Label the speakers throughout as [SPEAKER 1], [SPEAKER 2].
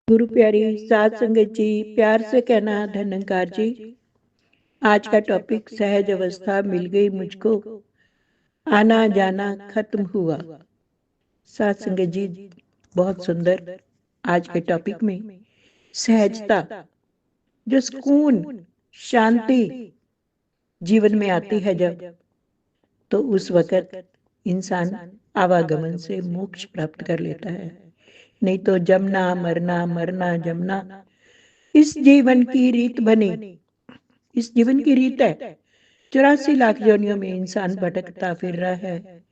[SPEAKER 1] गुरु प्यारी सात संगत जी, प्यार से कहना धन्यकार जी। आज का टॉपिक सहज अवस्था मिल गई मुझको, आना जाना खत्म हुआ। सात संगत जी, बहुत सुंदर। आज के टॉपिक में सहजता, जो सुकून शांति जीवन में आती है जब, तो उस वक्त इंसान आवागमन से मोक्ष प्राप्त कर लेता है। नहीं तो जमना मरना मरना जमना इस जीवन की रीत बनी। इस जीवन की रीत है। 84 लाख योनियों में इंसान भटकता फिर रहा है,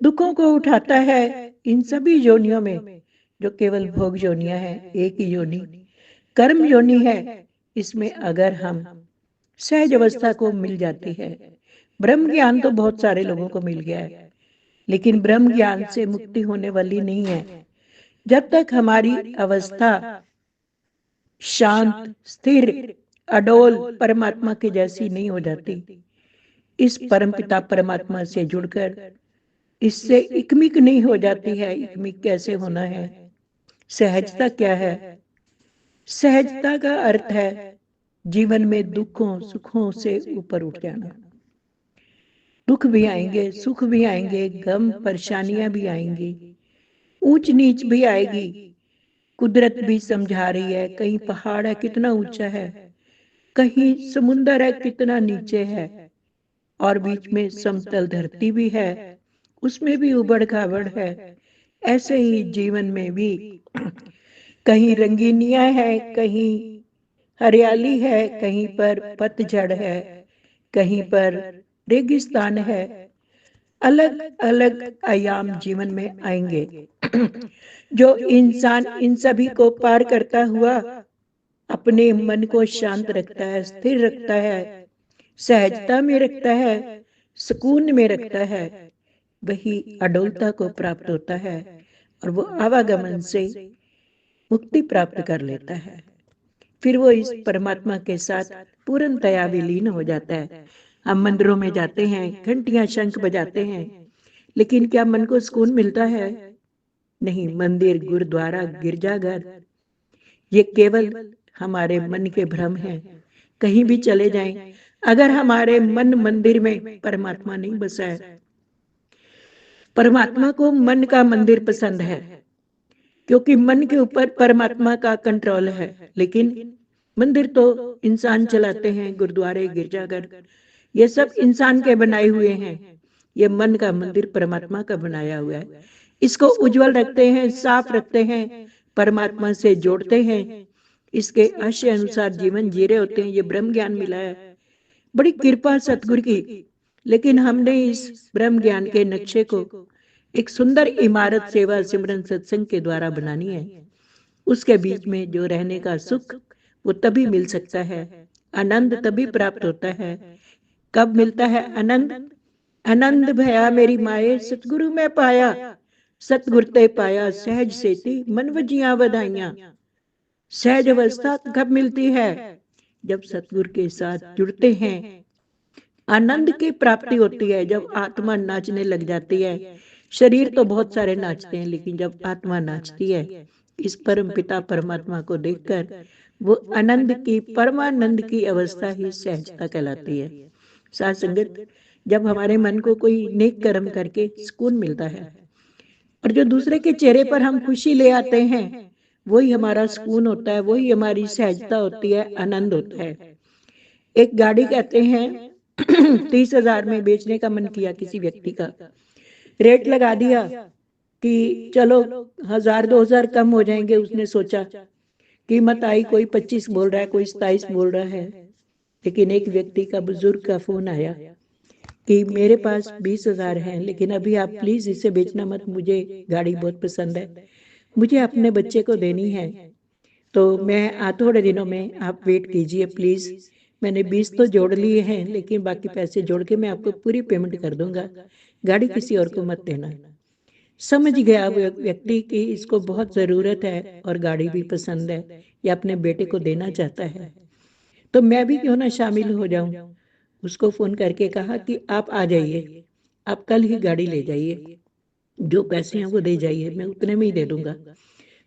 [SPEAKER 1] दुखों को उठाता है। इन सभी योनियों में जो केवल भोग योनियां हैं, एक ही योनि कर्म योनि है। इसमें अगर हम सहज अवस्था को मिल जाती है, ब्रह्म ज्ञान तो बहुत सारे लोगों को मिल गया है, लेकिन ब्रह्म ज्ञान से मुक्ति होने वाली नहीं है जब तक हमारी अवस्था शांत स्थिर अडोल परमात्मा के जैसी नहीं हो जाती। इस परमपिता परमात्मा से जुड़कर इससे इकमिक नहीं हो जाती है। इकमिक कैसे होना है? सहजता क्या है? सहजता का अर्थ है जीवन में दुखों सुखों से ऊपर उठ जाना। दुख भी आएंगे, सुख भी आएंगे, गम परेशानियां भी आएंगी, ऊंच नीच भी आएगी। कुदरत भी समझा रही है, कहीं पहाड़ है कितना ऊंचा है, कहीं समुंदर है कितना नीचे है, और बीच में समतल धरती भी है, उसमें भी उबड़ खाबड़ है। ऐसे ही जीवन में भी कहीं रंगीनियां है, कहीं हरियाली है, कहीं पर पतझड़ है, कहीं पर रेगिस्तान है। अलग अलग आयाम जीवन में आएंगे। जो इंसान इन सभी को पार करता हुआ अपने मन को शांत रखता है, स्थिर रखता है, सहजता में रखता है, सुकून में रखता है, वही अडोलता को प्राप्त होता है और वो आवागमन से मुक्ति प्राप्त कर लेता है। फिर वो इस परमात्मा के साथ पूर्णतया विलीन हो जाता है। हम मंदिरों में जाते हैं, घंटियां शंख बजाते हैं, लेकिन क्या मन को सुकून मिलता है? नहीं। मंदिर, गुरुद्वारा, गिरजाघर, ये केवल हमारे मन के भ्रम हैं। कहीं भी चले जाएं, अगर हमारे मन मंदिर में परमात्मा नहीं बसा है, परमात्मा को मन का मंदिर पसंद है, क्योंकि मन के ऊपर परमात्मा का कंट्रोल है। लेकिन मंदिर तो इंसान चलाते हैं, गुरुद्वारे गिरजाघर ये सब इंसान के बनाए हुए हैं। ये मन का मंदिर परमात्मा का बनाया हुआ है। इसको उज्जवल रखते हैं, साफ रखते हैं, परमात्मा से जोड़ते हैं, इसके आशय अनुसार जीवन जी रहे होते हैं। ये ब्रह्म ज्ञान मिला है, बड़ी कृपा सतगुरु की। लेकिन हमने इस ब्रह्म ज्ञान के नक्शे को एक सुंदर इमारत सेवा सिमरन सत्संग के द्वारा बनानी है। उसके बीच में जो रहने का सुख, वो तभी मिल सकता है, आनंद तभी प्राप्त होता है। कब मिलता है आनंद? आनंद भया मेरी माए सतगुरु में पाया, सतगुर ते पाया सहज सेती मन वजियां बधाइयां। सहज अवस्था कब मिलती है? जब सतगुरु के साथ जुड़ते हैं, आनंद की प्राप्ति होती है। जब आत्मा नाचने लग जाती है, शरीर तो बहुत सारे नाचते हैं, लेकिन जब आत्मा नाचती है इस परम पिता परमात्मा को देखकर, वो आनंद की परमानंद की अवस्था ही सहजता कहलाती है। साथ संगत, जब हमारे मन को कोई नेक कर्म करके सुकून मिलता है और जो दूसरे के चेहरे पर हम खुशी ले आते हैं, वही हमारा सुकून होता है, वही हमारी सहजता होती है, आनंद होता है। एक गाड़ी कहते हैं 30,000 में बेचने का मन किया किसी व्यक्ति का, रेट लगा दिया कि चलो 1,000 2,000 कम हो जाएंगे। उसने सोचा, कीमत आई, कोई 25 बोल रहा है, कोई 27 बोल रहा है, लेकिन एक व्यक्ति का बुजुर्ग का फोन आया कि मेरे पास 20,000 है, लेकिन अभी आप प्लीज इसे बेचना मत, मुझे गाड़ी बहुत पसंद है, मुझे अपने बच्चे को देनी है, तो मैं थोड़े दिनों में, आप वेट कीजिए प्लीज। मैंने 20 तो जोड़ लिए हैं, लेकिन बाकी पैसे जोड़ के मैं आपको पूरी पेमेंट कर दूंगा, गाड़ी किसी और को मत देना। समझ गया वो व्यक्ति कि इसको बहुत जरूरत है और गाड़ी भी पसंद है, या अपने बेटे को देना चाहता है, तो मैं भी क्यों ना शामिल हो जाऊं। उसको फोन करके कहा कि आप आ जाइए, आप कल ही गाड़ी ले जाइए, जो पैसे हैं वो दे जाइए, मैं उतने में ही दे दूंगा।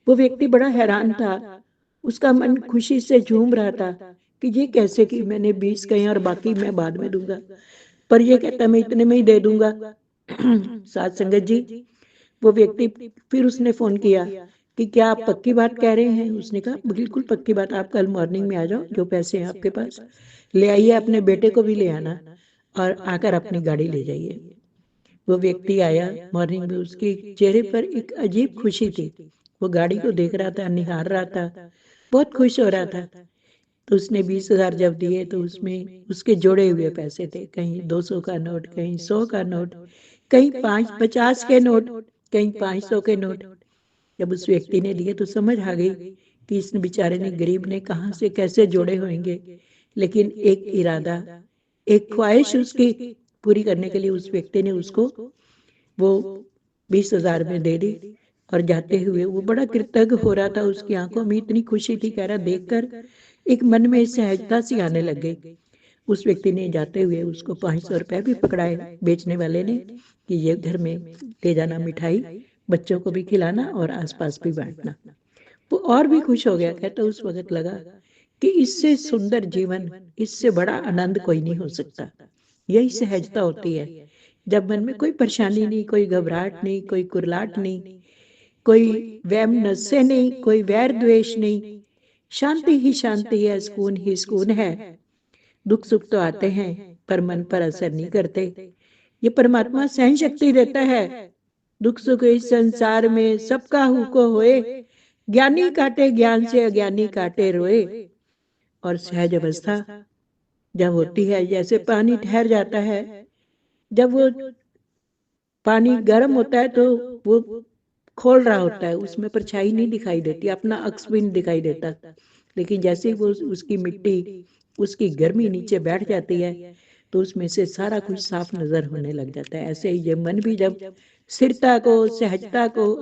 [SPEAKER 1] वो व्यक्ति बड़ा हैरान था, उसका मन खुशी से झूम रहा था कि ये कैसे कि मैंने 20 कहे और बाकी मैं बाद में दूंगा, पर ये कहता मैं इतने में ही दे दूंगा। साथ संगत जी, वो व्यक्ति फिर उसने फोन किया कि क्या आप पक्की बात कह रहे हैं? उसने कहा बिल्कुल पक्की बात, आप कल मॉर्निंग में आ जाओ, जो पैसे हैं आपके पास ले आइए, अपने बेटे को भी ले आना और आकर अपनी गाड़ी ले जाइए। वो व्यक्ति आया मॉर्निंग में, उसके चेहरे पर एक अजीब खुशी थी। वो गाड़ी को देख रहा था, निहार रहा था, बहुत खुश हो रहा था। तो उसने 20,000 जब दिए तो उसमें उसके जोड़े हुए पैसे थे, कहीं 200 का नोट, कहीं 100 का नोट, कहीं 550 के नोट, कहीं 500 के नोट। जब उस व्यक्ति ने दिए तो समझ आ गई कि इस बेचारे ने, गरीब ने कहाँ से कैसे जोड़े होंगे, लेकिन एक इरादा, एक ख्वाहिश उसकी पूरी करने के लिए उस व्यक्ति ने उसको वो 20,000 में दे दी। और जाते हुए वो बड़ा कृतज्ञ हो रहा था, उसकी आंखों में इतनी खुशी थी, कह रहा देखकर एक मन में सहजता सी आने लग गई। उस व्यक्ति ने जाते हुए उसको 500 रुपए भी पकड़ाए बेचने वाले ने कि ये घर में ले जाना मिठाई, बच्चों को भी खिलाना और आसपास भी बांटना। वो और भी खुश हो गया, कहता उस वक्त लगा कि इससे सुंदर जीवन, इससे बड़ा आनंद कोई नहीं हो सकता। यही सहजता होती है, जब मन में कोई परेशानी नहीं, कोई घबराहट नहीं, कोई कुरलाट नहीं, कोई वहम नस्से नहीं, कोई वैर द्वेष नहीं, शांति ही शांति है, सुकून ही सुकून है। दुख सुख तो आते हैं पर मन पर असर नहीं करते। ये परमात्मा सहन शक्ति देता है। दुख सुख इस संसार में सबका हुको होए, ज्ञानी काटे ज्ञान से, अज्ञानी काटे रोए। और सहज अवस्था जब होती है, जैसे पानी ठहर जाता है, जब वो पानी गर्म होता है तो वो खोल रहा होता है, उसमें परछाई नहीं दिखाई देती, अपना अक्स भी नहीं दिखाई देता। लेकिन जैसे ही वो उसकी मिट्टी, उसकी गर्मी नीचे बैठ जाती है तो उसमें से सारा कुछ साफ नजर होने लग जाता है। ऐसे ही ये मन भी जब स्थिरता को, सहजता को